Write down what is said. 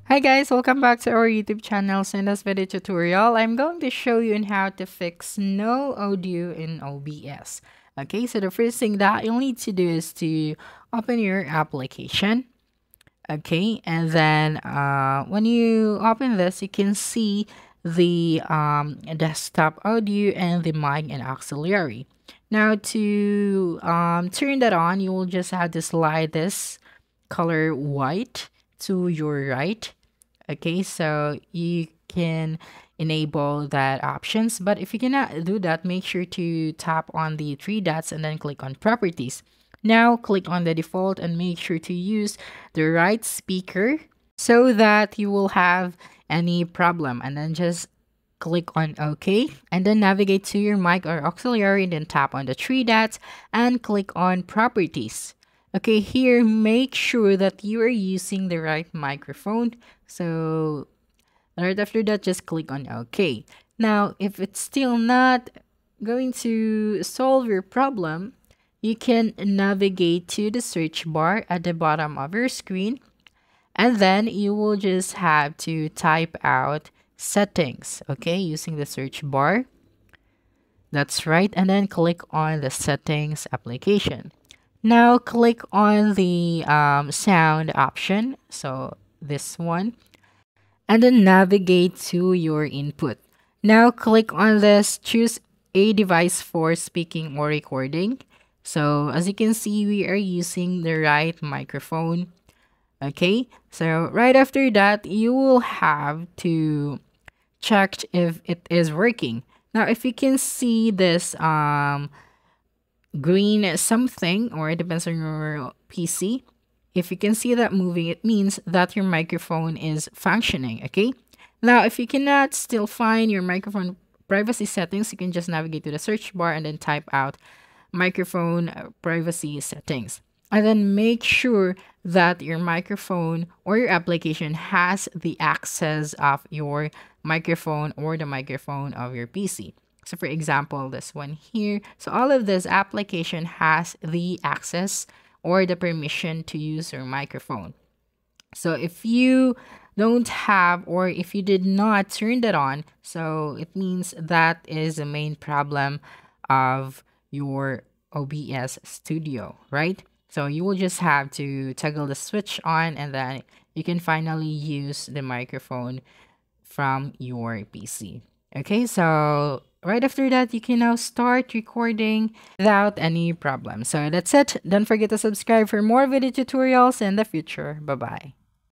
Hi guys, welcome back to our YouTube channel. So in this video tutorial, I'm going to show you on how to fix no audio in OBS. Okay, so the first thing that you'll need to do is to open your application. Okay, and then when you open this, you can see the desktop audio and the mic and auxiliary. Now to turn that on, you will just have to slide this color white to your right. Okay, so you can enable that options, but if you cannot do that, make sure to tap on the three dots and then click on properties. Now click on the default and make sure to use the right speaker so that you will have any problem, and then just click on OK and then navigate to your mic or auxiliary and then tap on the three dots and click on properties. Okay, here make sure that you are using the right microphone. So right after that, just click on OK. Now, if it's still not going to solve your problem, you can navigate to the search bar at the bottom of your screen, and then you will just have to type out settings, okay, using the search bar. That's right, and then click on the settings application. Now click on the sound option, so this one, and then navigate to your input. Now click on this, choose a device for speaking or recording. So as you can see, we are using the right microphone. Okay, so right after that, you will have to check if it is working. Now, if you can see this green something, or it depends on your PC, if you can see that moving, it means that your microphone is functioning. Okay, now if you cannot still find your microphone privacy settings, you can just navigate to the search bar and then type out microphone privacy settings, and then make sure that your microphone or your application has the access of your microphone or the microphone of your PC. So for example, this one here. So all of this application has the access or the permission to use your microphone. So if you don't have, or if you did not turn that on, so it means that is the main problem of your OBS Studio, right? So you will just have to toggle the switch on, and then you can finally use the microphone from your PC. Okay, so right after that, you can now start recording without any problem. So that's it. Don't forget to subscribe for more video tutorials in the future. Bye-bye.